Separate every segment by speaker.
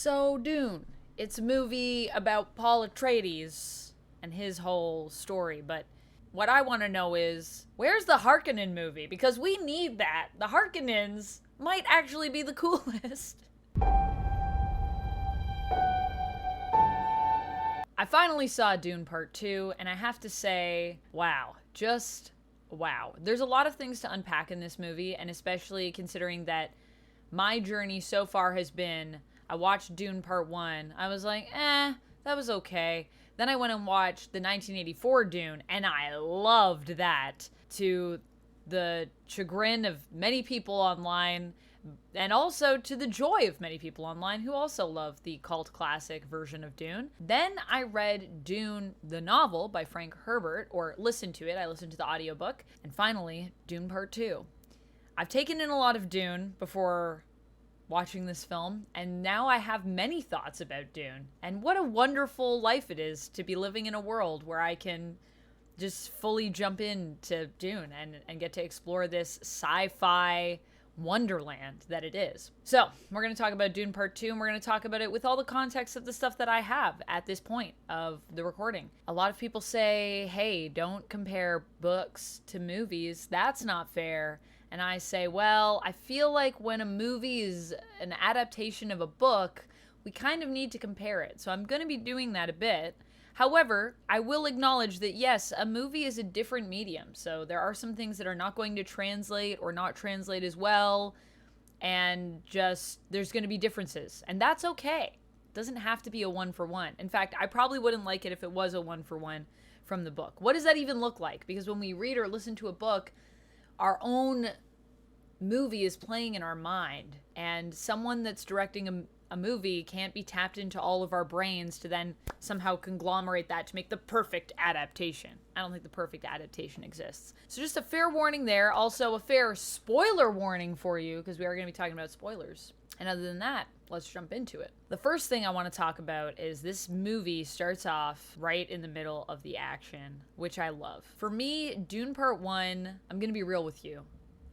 Speaker 1: So, Dune. It's a movie about Paul Atreides and his whole story, but what I want to know is, where's the Harkonnen movie? Because we need that. The Harkonnens might actually be the coolest. I finally saw Dune Part 2, and I have to say, wow. Just wow. There's a lot of things to unpack in this movie, and especially considering that my journey so far has been, I watched Dune Part 1, I was like, that was okay. Then I went and watched the 1984 Dune, and I loved that, to the chagrin of many people online, and also to the joy of many people online who also love the cult classic version of Dune. Then I read Dune, the novel by Frank Herbert, or listened to it. I listened to the audiobook. And finally, Dune Part 2. I've taken in a lot of Dune before watching this film, and now I have many thoughts about Dune. And what a wonderful life it is to be living in a world where I can just fully jump into Dune and get to explore this sci-fi wonderland that it is. So, we're going to talk about Dune Part 2, and we're going to talk about it with all the context of the stuff that I have at this point of the recording. A lot of people say, hey, don't compare books to movies. That's not fair. And I say, well, I feel like when a movie is an adaptation of a book, we kind of need to compare it. So I'm going to be doing that a bit. However, I will acknowledge that, yes, a movie is a different medium. So there are some things that are not going to translate or not translate as well. And just, there's going to be differences. And that's okay. It doesn't have to be a one-for-one. In fact, I probably wouldn't like it if it was a one-for-one from the book. What does that even look like? Because when we read or listen to a book, our own movie is playing in our mind. And someone that's directing a movie can't be tapped into all of our brains to then somehow conglomerate that to make the perfect adaptation. I don't think the perfect adaptation exists. So just a fair warning there. Also a fair spoiler warning for you, because we are going to be talking about spoilers. And other than that, let's jump into it. The first thing I want to talk about is this movie starts off right in the middle of the action, which I love. For me, Dune Part 1, I'm going to be real with you,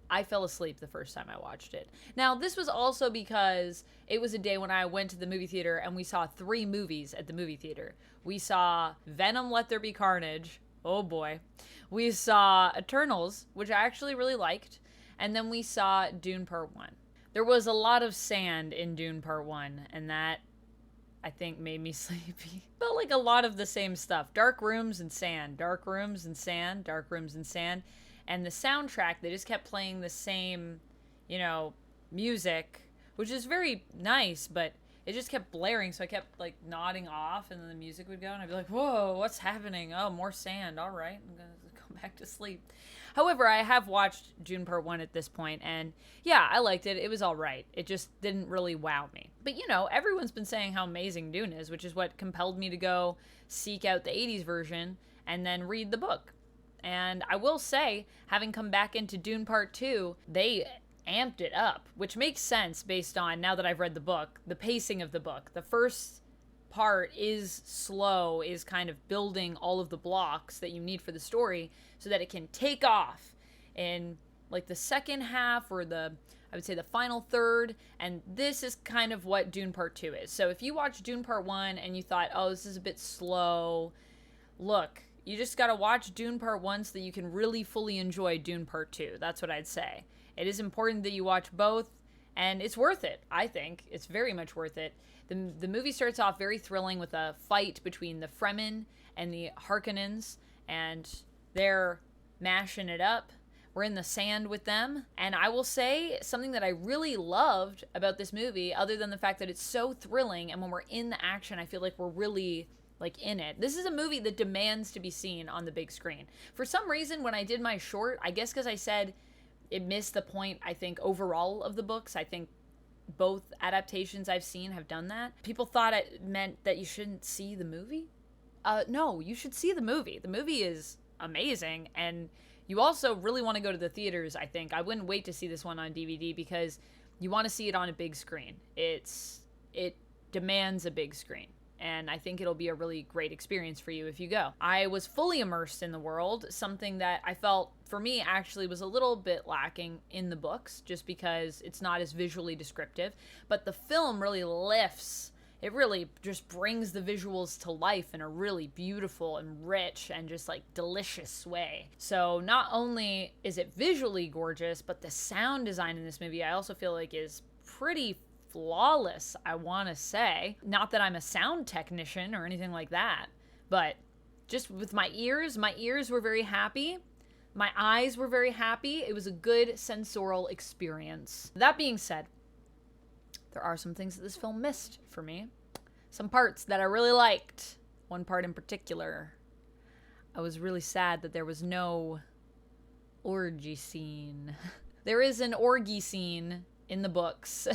Speaker 1: I fell asleep the first time I watched it. Now, this was also because it was a day when I went to the movie theater and we saw 3 movies at the movie theater. We saw Venom: Let There Be Carnage. Oh boy. We saw Eternals, which I actually really liked. And then we saw Dune Part 1. There was a lot of sand in Dune Part 1, and that, I think, made me sleepy. Felt like a lot of the same stuff. Dark rooms and sand. Dark rooms and sand. Dark rooms and sand. And the soundtrack, they just kept playing the same, music, which is very nice, but it just kept blaring, so I kept, nodding off, and then the music would go, and I'd be like, whoa, what's happening? Oh, more sand. All right, I'm gonna go back to sleep. However, I have watched Dune Part 1 at this point, and yeah, I liked it. It was all right. It just didn't really wow me. But, everyone's been saying how amazing Dune is, which is what compelled me to go seek out the 80s version and then read the book. And I will say, having come back into Dune Part 2, they amped it up, which makes sense based on, now that I've read the book, the pacing of the book. The first part is slow, is kind of building all of the blocks that you need for the story so that it can take off in the second half, or I would say the final third, and this is kind of what Dune Part 2 is. So if you watched Dune Part 1 and you thought, oh, this is a bit slow, look, you just gotta watch Dune Part 1 so that you can really fully enjoy Dune Part 2. That's what I'd say. It is important that you watch both, and it's worth it, I think. It's very much worth it. The movie starts off very thrilling with a fight between the Fremen and the Harkonnens, and they're mashing it up. We're in the sand with them. And I will say something that I really loved about this movie, other than the fact that it's so thrilling, and when we're in the action, I feel like we're really in it. This is a movie that demands to be seen on the big screen. For some reason, when I did my short, I guess because I said it missed the point, I think, overall of the books. I think both adaptations I've seen have done that. People thought it meant that you shouldn't see the movie. No, you should see the movie. The movie is amazing, and you also really want to go to the theaters, I think. I wouldn't wait to see this one on DVD because you want to see it on a big screen. It demands a big screen. And I think it'll be a really great experience for you if you go. I was fully immersed in the world, something that I felt, for me, actually was a little bit lacking in the books, just because it's not as visually descriptive. But the film really lifts It really just brings the visuals to life in a really beautiful and rich and just like delicious way. So not only is it visually gorgeous, but the sound design in this movie I also feel like is pretty flawless, I want to say. Not that I'm a sound technician or anything like that, but just with my ears were very happy. My eyes were very happy. It was a good sensorial experience. That being said, there are some things that this film missed for me. Some parts that I really liked. One part in particular. I was really sad that there was no orgy scene. There is an orgy scene in the books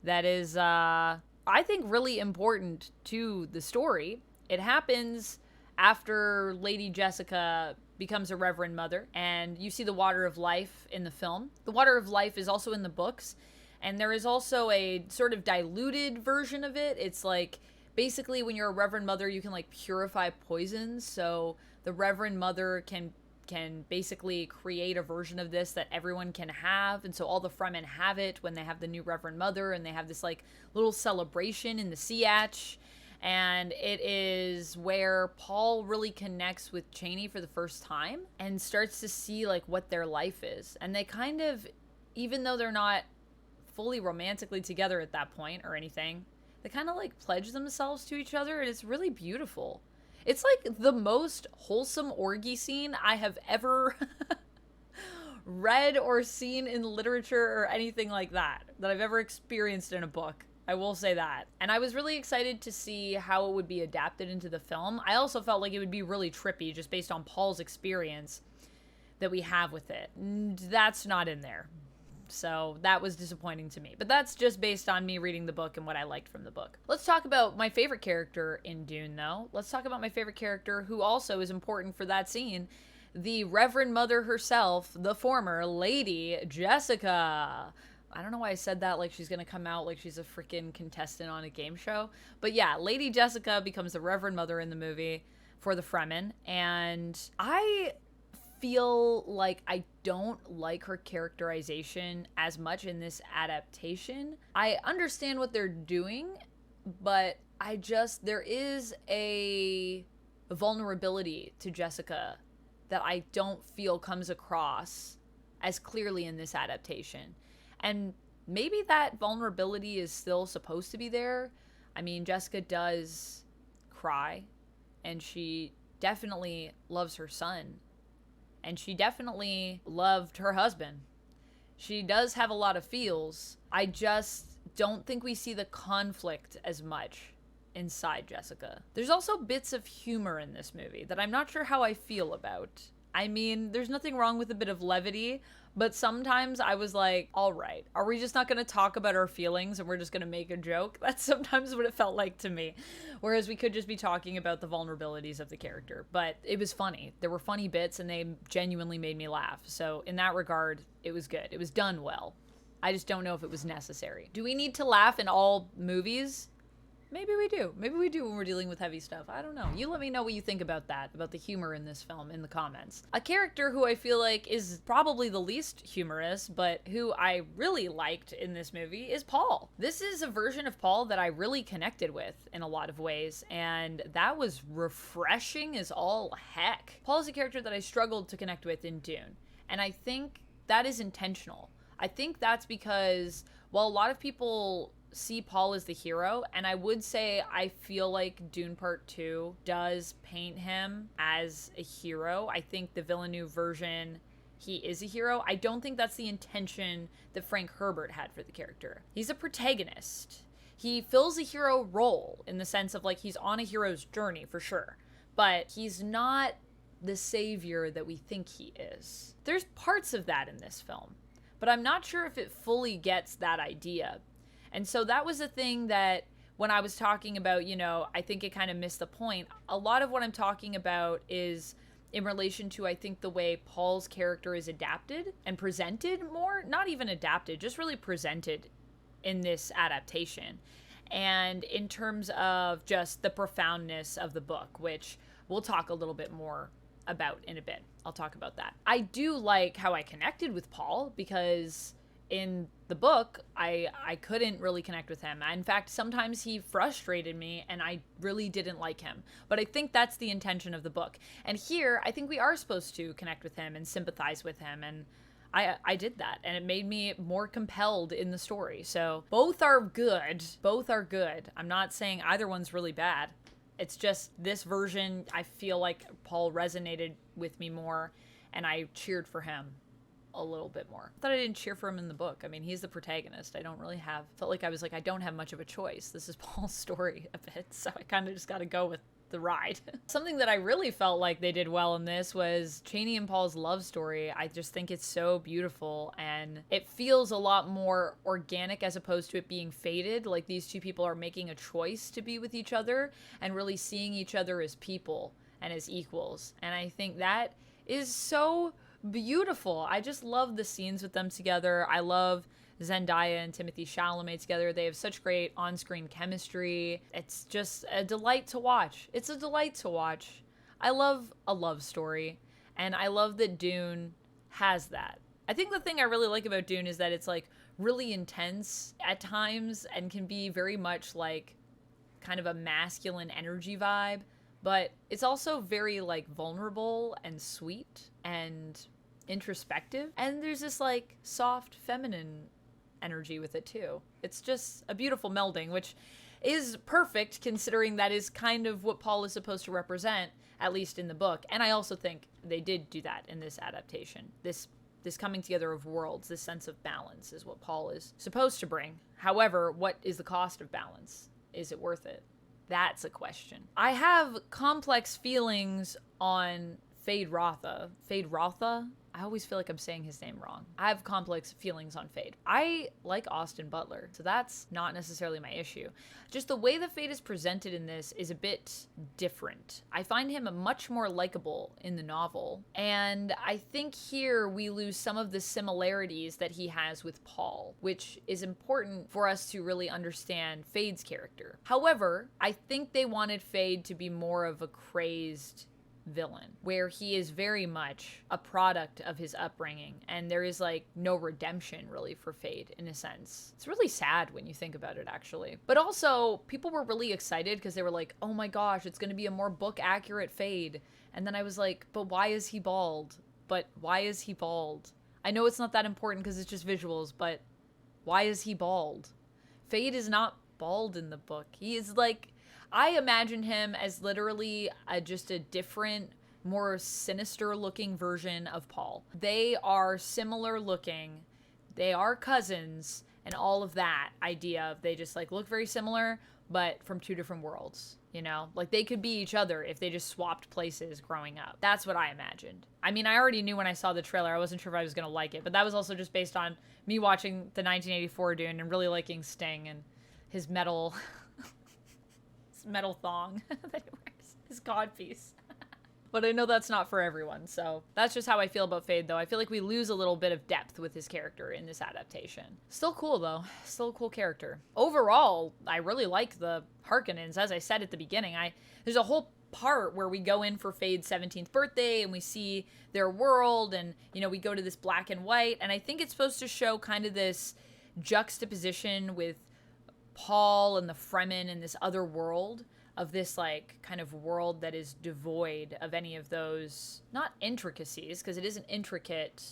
Speaker 1: that is, I think, really important to the story. It happens after Lady Jessica becomes a Reverend Mother, and you see the Water of Life in the film. The Water of Life is also in the books, and there is also a sort of diluted version of it. It's like, basically, when you're a Reverend Mother, you can, like, purify poisons, so the Reverend Mother can basically create a version of this that everyone can have, and so all the Fremen have it when they have the new Reverend Mother, and they have this, like, little celebration in the Sietch. And it is where Paul really connects with Chani for the first time and starts to see, like, what their life is. And they kind of, even though they're not fully romantically together at that point or anything, they kind of, like, pledge themselves to each other, and it's really beautiful. It's, like, the most wholesome orgy scene I have ever read or seen in literature or anything like that I've ever experienced in a book. I will say that. And I was really excited to see how it would be adapted into the film. I also felt like it would be really trippy just based on Paul's experience that we have with it. And that's not in there. So that was disappointing to me. But that's just based on me reading the book and what I liked from the book. Let's talk about my favorite character in Dune, though. Let's talk about my favorite character who also is important for that scene. The Reverend Mother herself, the former Lady Jessica. I don't know why I said that like she's gonna come out like she's a freaking contestant on a game show. But yeah, Lady Jessica becomes the Reverend Mother in the movie for the Fremen. And I feel like I don't like her characterization as much in this adaptation. I understand what they're doing, but there is a vulnerability to Jessica that I don't feel comes across as clearly in this adaptation. And maybe that vulnerability is still supposed to be there. I mean, Jessica does cry, and she definitely loves her son, and she definitely loved her husband. She does have a lot of feels. I just don't think we see the conflict as much inside Jessica. There's also bits of humor in this movie that I'm not sure how I feel about. I mean, there's nothing wrong with a bit of levity, but sometimes I was like, all right, are we just not going to talk about our feelings and we're just going to make a joke? That's sometimes what it felt like to me. Whereas we could just be talking about the vulnerabilities of the character. But it was funny. There were funny bits and they genuinely made me laugh. So in that regard, it was good. It was done well. I just don't know if it was necessary. Do we need to laugh in all movies? Maybe we do. Maybe we do when we're dealing with heavy stuff. I don't know. You let me know what you think about that, about the humor in this film in the comments. A character who I feel like is probably the least humorous, but who I really liked in this movie is Paul. This is a version of Paul that I really connected with in a lot of ways, and that was refreshing as all heck. Paul is a character that I struggled to connect with in Dune, and I think that is intentional. I think that's because while a lot of people see Paul as the hero, and I would say I feel like Dune Part 2 does paint him as a hero. I think the Villeneuve version, he is a hero. I don't think that's the intention that Frank Herbert had for the character. He's a protagonist. He fills a hero role in the sense of like he's on a hero's journey for sure, but he's not the savior that we think he is. There's parts of that in this film, but I'm not sure if it fully gets that idea. And so that was the thing that when I was talking about, you know, I think it kind of missed the point. A lot of what I'm talking about is in relation to, I think, the way Paul's character is adapted and presented more. Not even adapted, just really presented in this adaptation. And in terms of just the profoundness of the book, which we'll talk a little bit more about in a bit. I'll talk about that. I do like how I connected with Paul because in the book, I couldn't really connect with him. In fact, sometimes he frustrated me and I really didn't like him. But I think that's the intention of the book. And here, I think we are supposed to connect with him and sympathize with him, and I did that, and it made me more compelled in the story. So both are good. Both are good. I'm not saying either one's really bad. It's just this version, I feel like Paul resonated with me more, and I cheered for him a little bit more. I thought I didn't cheer for him in the book. I mean, he's the protagonist. I don't really have, felt like I was like, I don't have much of a choice. This is Paul's story a bit, so I kind of just got to go with the ride. Something that I really felt like they did well in this was Chani and Paul's love story. I just think it's so beautiful, and it feels a lot more organic as opposed to it being fated. Like these two people are making a choice to be with each other and really seeing each other as people and as equals. And I think that is so beautiful. I just love the scenes with them together. I love Zendaya and Timothée Chalamet together. They have such great on-screen chemistry. It's just a delight to watch. It's a delight to watch. I love a love story, and I love that Dune has that. I think the thing I really like about Dune is that it's like really intense at times and can be very much like kind of a masculine energy vibe, but it's also very like vulnerable and sweet and introspective, and there's this like soft feminine energy with it too. It's just a beautiful melding, which is perfect considering that is kind of what Paul is supposed to represent, at least in the book. And I also think they did do that in this adaptation. This coming together of worlds, this sense of balance is what Paul is supposed to bring. However, what is the cost of balance? Is it worth it? That's a question. I have complex feelings on Feyd-Rautha. Feyd-Rautha? I always feel like I'm saying his name wrong. I have complex feelings on Feyd. I like Austin Butler, so that's not necessarily my issue. Just the way that Feyd is presented in this is a bit different. I find him much more likable in the novel, and I think here we lose some of the similarities that he has with Paul, which is important for us to really understand Feyd's character. However, I think they wanted Feyd to be more of a crazed villain, where he is very much a product of his upbringing, and there is like no redemption really for Feyd in a sense. It's really sad when you think about it, actually. But also, people were really excited because they were like, oh my gosh, it's going to be a more book accurate Feyd. And then I was like, but why is he bald? But why is he bald? I know it's not that important because it's just visuals, but why is he bald? Feyd is not bald in the book. He is like, I imagine him as literally just a different, more sinister looking version of Paul. They are similar looking. They are cousins, and all of that idea of they just like look very similar, but from two different worlds, you know? Like they could be each other if they just swapped places growing up. That's what I imagined. I mean, I already knew when I saw the trailer. I wasn't sure if I was going to like it, but that was also just based on me watching the 1984 Dune and really liking Sting and his metal thong that he wears, his codpiece. But I know that's not for everyone, so that's just how I feel about Feyd, though. I feel like we lose a little bit of depth with his character in this adaptation. Still cool, though. Still a cool character. Overall, I really like the Harkonnens. As I said at the beginning, there's a whole part where we go in for Feyd's 17th birthday and we see their world, and, you know, we go to this black and white, and I think it's supposed to show kind of this juxtaposition with Paul and the Fremen in this other world, of this like kind of world that is devoid of any of those, not intricacies, because it isn't intricate.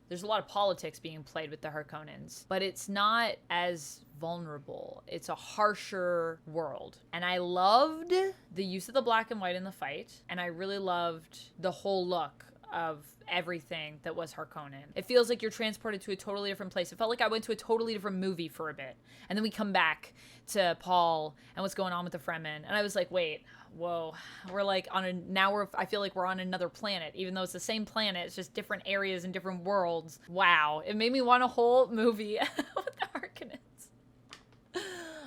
Speaker 1: There's a lot of politics being played with the Harkonnens, but it's not as vulnerable. It's a harsher world. And I loved the use of the black and white in the fight, and I really loved the whole look of everything that was Harkonnen. It feels like you're transported to a totally different place. It felt like I went to a totally different movie for a bit. And then we come back to Paul and what's going on with the Fremen. And I was like, wait, whoa, we're like I feel like we're on another planet, even though it's the same planet. It's just different areas and different worlds. Wow. It made me want a whole movie with the Harkonnens.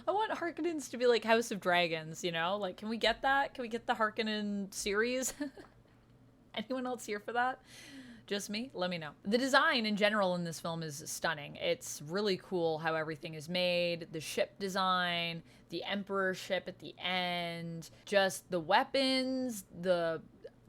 Speaker 1: I want Harkonnens to be like House of Dragons, you know? Like, can we get that? Can we get the Harkonnen series? Anyone else here for that? Just me? Let me know. The design in general in this film is stunning. It's really cool how everything is made. The ship design, the Emperor ship at the end, just the weapons, the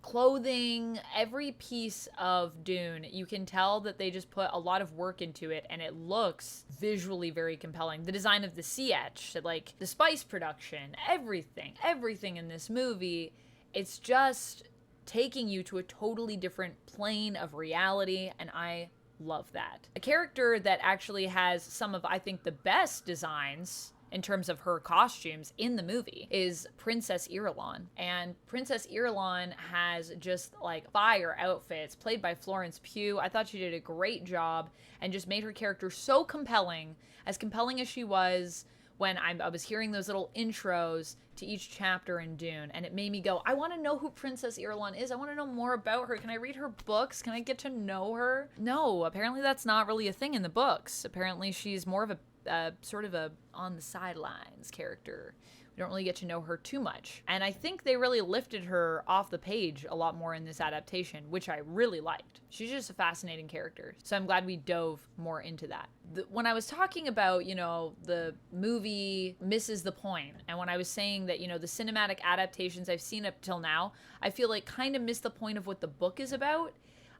Speaker 1: clothing, every piece of Dune, you can tell that they just put a lot of work into it, and it looks visually very compelling. The design of the sea etch, like the spice production, everything in this movie, it's just taking you to a totally different plane of reality, and I love that. A character that actually has some of, I think, the best designs in terms of her costumes in the movie is Princess Irulan. And Princess Irulan has just like fire outfits played by Florence Pugh. I thought she did a great job and just made her character so compelling as she was when I was hearing those little intros to each chapter in Dune, and it made me go, I want to know who Princess Irulan is. I want to know more about her. Can I read her books? Can I get to know her? No, apparently that's not really a thing in the books. Apparently she's more of a sort of a on the sidelines character. We don't really get to know her too much. And I think they really lifted her off the page a lot more in this adaptation, which I really liked. She's just a fascinating character. So I'm glad we dove more into that. When I was talking about, the movie misses the point, and when I was saying that, the cinematic adaptations I've seen up till now, I feel like kind of missed the point of what the book is about.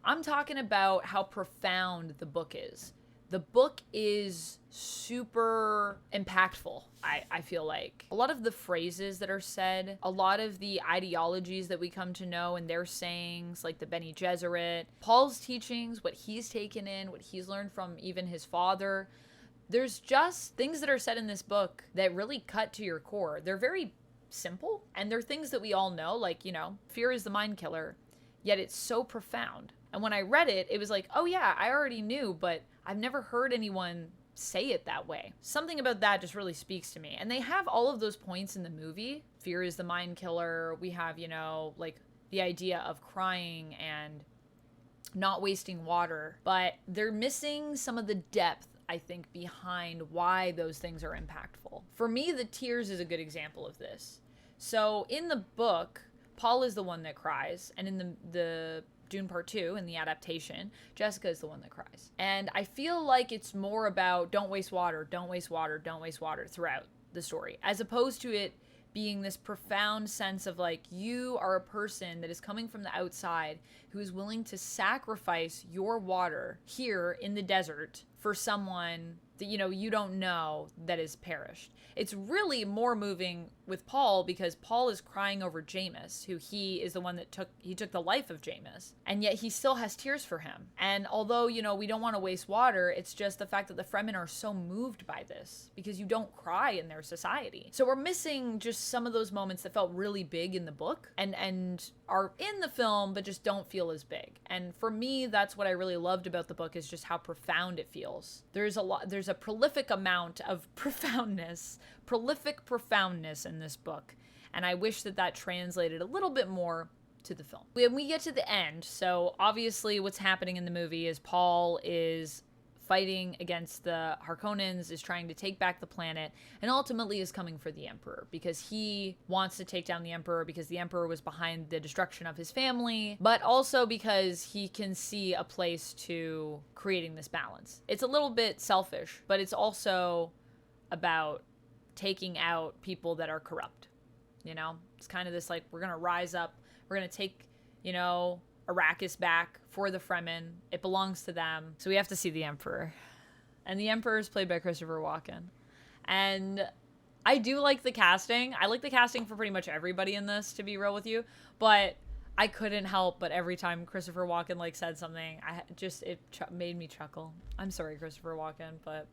Speaker 1: I'm talking about how profound the book is. The book is super impactful, I feel like. A lot of the phrases that are said, a lot of the ideologies that we come to know and their sayings, like the Bene Gesserit, Paul's teachings, what he's taken in, what he's learned from even his father. There's just things that are said in this book that really cut to your core. They're very simple, and they're things that we all know, like, fear is the mind killer, yet it's so profound. And when I read it, it was like, oh yeah, I already knew, but I've never heard anyone say it that way. Something about that just really speaks to me. And they have all of those points in the movie. Fear is the mind killer. We have, like the idea of crying and not wasting water. But they're missing some of the depth, I think, behind why those things are impactful. For me, the tears is a good example of this. So in the book, Paul is the one that cries. And in the Dune Part 2, in the adaptation, Jessica is the one that cries. And I feel like it's more about don't waste water, don't waste water, don't waste water throughout the story, as opposed to it being this profound sense of like, you are a person that is coming from the outside who is willing to sacrifice your water here in the desert for someone that, you don't know that is perished. It's really more moving with Paul because Paul is crying over Jameis, who he is the one that took the life of Jameis. And yet he still has tears for him. And although, we don't want to waste water, it's just the fact that the Fremen are so moved by this because you don't cry in their society. So we're missing just some of those moments that felt really big in the book and are in the film, but just don't feel as big. And for me, that's what I really loved about the book, is just how profound it feels. There's a prolific amount of prolific profoundness in this book. And I wish that translated a little bit more to the film. When we get to the end, so obviously what's happening in the movie is Paul is fighting against the Harkonnens, is trying to take back the planet, and ultimately is coming for the Emperor because he wants to take down the Emperor because the Emperor was behind the destruction of his family, but also because he can see a place to creating this balance. It's a little bit selfish, but it's also about taking out people that are corrupt. It's kind of this like, we're going to rise up, we're going to take, Arrakis back for the Fremen. It belongs to them. So we have to see the Emperor. And the Emperor is played by Christopher Walken. And I do like the casting. I like the casting for pretty much everybody in this, to be real with you. But I couldn't help but every time Christopher Walken said something, it made me chuckle. I'm sorry, Christopher Walken, but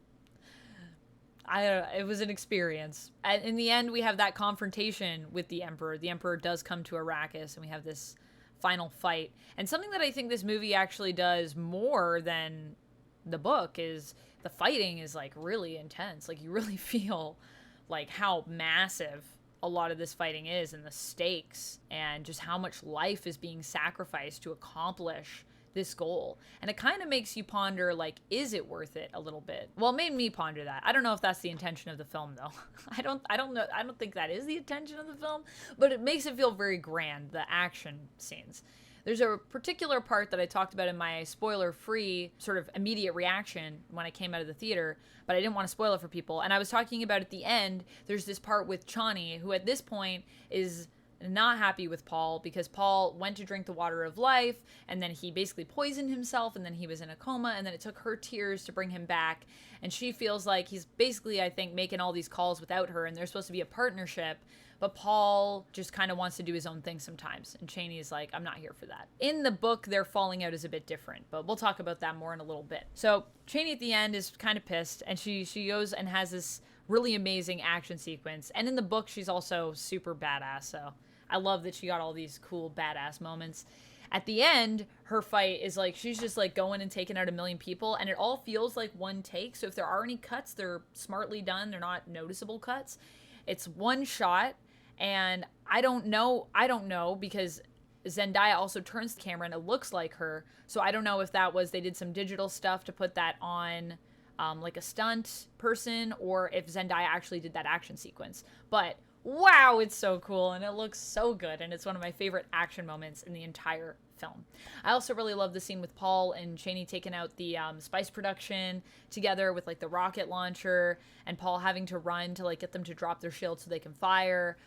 Speaker 1: it was an experience. And in the end, we have that confrontation with the Emperor. The Emperor does come to Arrakis, and we have this final fight. And something that I think this movie actually does more than the book is the fighting is really intense. You really feel how massive a lot of this fighting is, and the stakes, and just how much life is being sacrificed to accomplish this goal. And it kind of makes you ponder, is it worth it a little bit? Well, it made me ponder that. I don't know if that's the intention of the film, though. I don't think that is the intention of the film, but it makes it feel very grand, the action scenes. There's a particular part that I talked about in my spoiler-free sort of immediate reaction when I came out of the theater, but I didn't want to spoil it for people. And I was talking about at the end, there's this part with Chani, who at this point is not happy with Paul because Paul went to drink the water of life and then he basically poisoned himself and then he was in a coma and then it took her tears to bring him back. And she feels like he's basically, I think, making all these calls without her and they're supposed to be a partnership. But Paul just kind of wants to do his own thing sometimes. And Chani is like, I'm not here for that. In the book, their falling out is a bit different, but we'll talk about that more in a little bit. So Chani at the end is kind of pissed and she goes and has this really amazing action sequence. And in the book, she's also super badass. So I love that she got all these cool badass moments. At the end, her fight is like, she's just like going and taking out a million people and it all feels like one take. So if there are any cuts, they're smartly done. They're not noticeable cuts. It's one shot. And I don't know because Zendaya also turns the camera and it looks like her. So I don't know if that was, they did some digital stuff to put that on like a stunt person or if Zendaya actually did that action sequence. But wow, it's so cool and it looks so good. And it's one of my favorite action moments in the entire film. I also really love the scene with Paul and Chani taking out the spice production together with like the rocket launcher and Paul having to run to like get them to drop their shield so they can fire.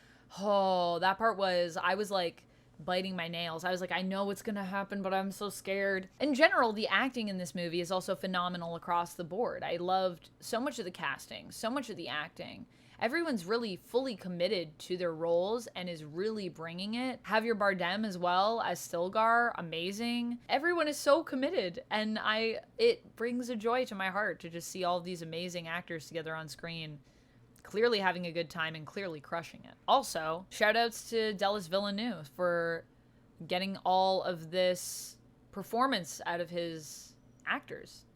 Speaker 1: Oh, that part was, I was like biting my nails. I was like, I know what's gonna happen, but I'm so scared. In general, the acting in this movie is also phenomenal across the board. I loved so much of the casting, so much of the acting. Everyone's really fully committed to their roles and is really bringing it. Javier Bardem as well as Stilgar, amazing. Everyone is so committed and it brings a joy to my heart to just see all of these amazing actors together on screen. Clearly having a good time and clearly crushing it. Also, shout outs to Denis Villeneuve for getting all of this performance out of his actors.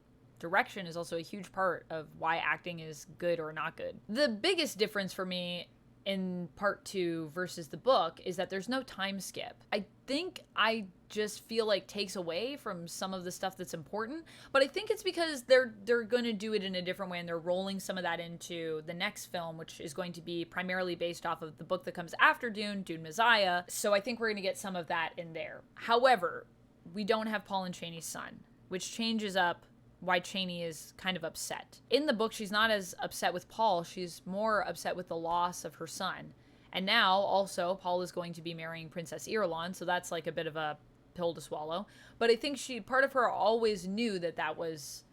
Speaker 1: Direction is also a huge part of why acting is good or not good. The biggest difference for me in part 2 versus the book is that there's no time skip. I think I just feel like takes away from some of the stuff that's important, but I think it's because they're going to do it in a different way and they're rolling some of that into the next film, which is going to be primarily based off of the book that comes after Dune, Dune Messiah. So I think we're going to get some of that in there. However, we don't have Paul and Chani's son, which changes up why Chani is kind of upset. In the book, she's not as upset with Paul. She's more upset with the loss of her son. And now, also, Paul is going to be marrying Princess Irulan, so that's like a bit of a pill to swallow. But I think part of her always knew that that was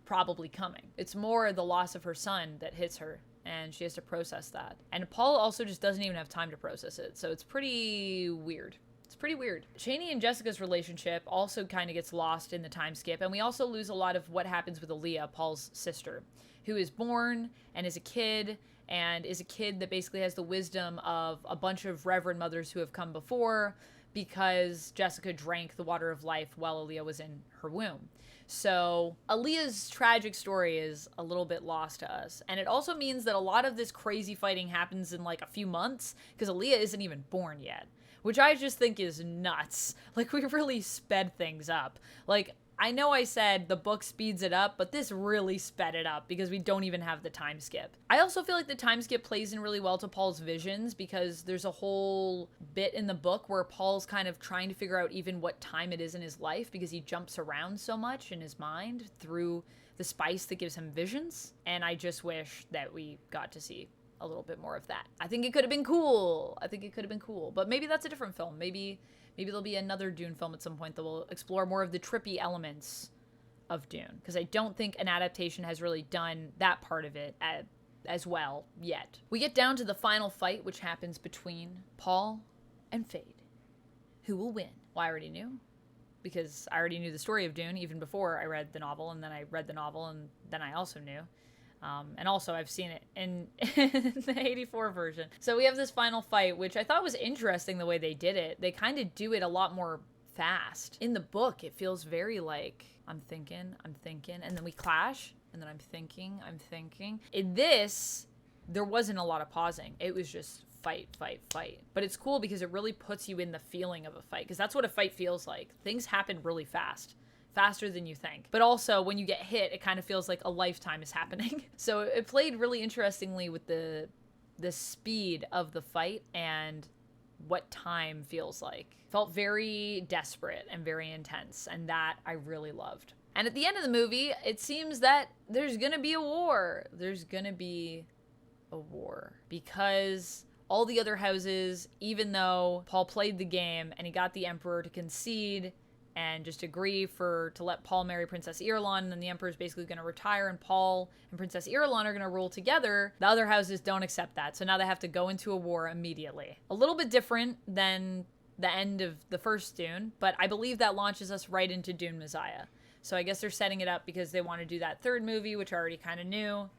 Speaker 1: probably coming. It's more the loss of her son that hits her, and she has to process that. And Paul also just doesn't even have time to process it, so it's pretty weird. It's pretty weird. Chani and Jessica's relationship also kind of gets lost in the time skip, and we also lose a lot of what happens with Aaliyah, Paul's sister, who is born and is a kid that basically has the wisdom of a bunch of reverend mothers who have come before because Jessica drank the water of life while Aaliyah was in her womb. So Aaliyah's tragic story is a little bit lost to us. And it also means that a lot of this crazy fighting happens in like a few months because Aaliyah isn't even born yet, which I just think is nuts. Like, we really sped things up. Like, I know I said the book speeds it up, but this really sped it up because we don't even have the time skip. I also feel like the time skip plays in really well to Paul's visions because there's a whole bit in the book where Paul's kind of trying to figure out even what time it is in his life because he jumps around so much in his mind through the spice that gives him visions. And I just wish that we got to see a little bit more of that. I think it could have been cool. But maybe that's a different film. Maybe there'll be another Dune film at some point that will explore more of the trippy elements of Dune, because I don't think an adaptation has really done that part of it as well yet. We get down to the final fight, which happens between Paul and Feyd. Who will win? Well, I already knew, because I already knew the story of Dune even before I read the novel, and then I read the novel, and then I also knew. And also, I've seen it in the 84 version. So we have this final fight, which I thought was interesting the way they did it. They kind of do it a lot more fast. In the book, it feels very like, I'm thinking, and then we clash, and then I'm thinking. In this, there wasn't a lot of pausing. It was just fight. But it's cool because it really puts you in the feeling of a fight, because that's what a fight feels like. Things happen really fast. Faster than you think. But also, when you get hit, it kind of feels like a lifetime is happening. So it played really interestingly with the speed of the fight and what time feels like. Felt very desperate and very intense, and that I really loved. And at the end of the movie, it seems that there's gonna be a war. Because all the other houses, even though Paul played the game and he got the Emperor to concede and just agree to let Paul marry Princess Irulan, and then the Emperor is basically going to retire and Paul and Princess Irulan are going to rule together, the other houses don't accept that. So now they have to go into a war immediately. A little bit different than the end of the first Dune, but I believe that launches us right into Dune Messiah. So I guess they're setting it up because they want to do that third movie, which I already kind of knew,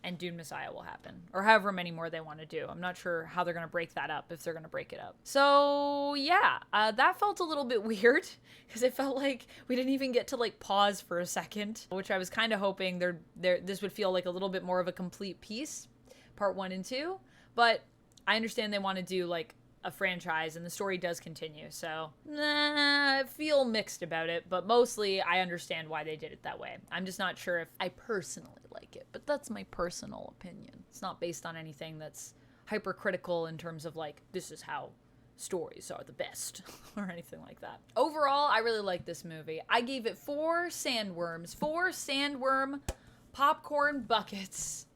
Speaker 1: and Dune Messiah will happen. Or however many more they want to do. I'm not sure how they're going to break that up, if they're going to break it up. So, yeah, that felt a little bit weird, because it felt like we didn't even get to, like, pause for a second, which I was kind of hoping this would feel like a little bit more of a complete piece, part 1 and 2. But I understand they want to do, like, a franchise, and the story does continue, so I feel mixed about it, but mostly I understand why they did it that way. I'm just not sure if I personally like it, but that's my personal opinion. It's not based on anything that's hypercritical in terms of, like, this is how stories are the best or anything like that. Overall, I really like this movie. I gave it 4 sandworms, 4 sandworm popcorn buckets.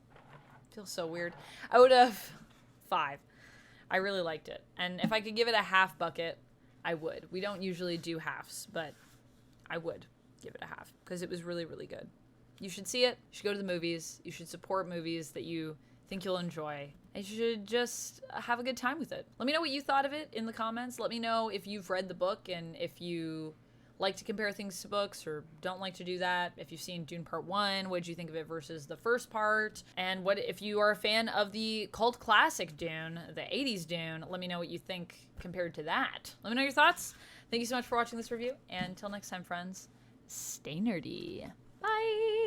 Speaker 1: Feels so weird. Out of 5. I really liked it. And if I could give it a half bucket, I would. We don't usually do halves, but I would give it a half because it was really, really good. You should see it. You should go to the movies. You should support movies that you think you'll enjoy. And you should just have a good time with it. Let me know what you thought of it in the comments. Let me know if you've read the book and if you like to compare things to books or don't like to do that. If you've seen Dune Part 1, what did you think of it versus the first part? And what if you are a fan of the cult classic Dune, the 80s Dune, let me know what you think compared to that. Let me know your thoughts. Thank you so much for watching this review. And until next time, friends, stay nerdy. Bye!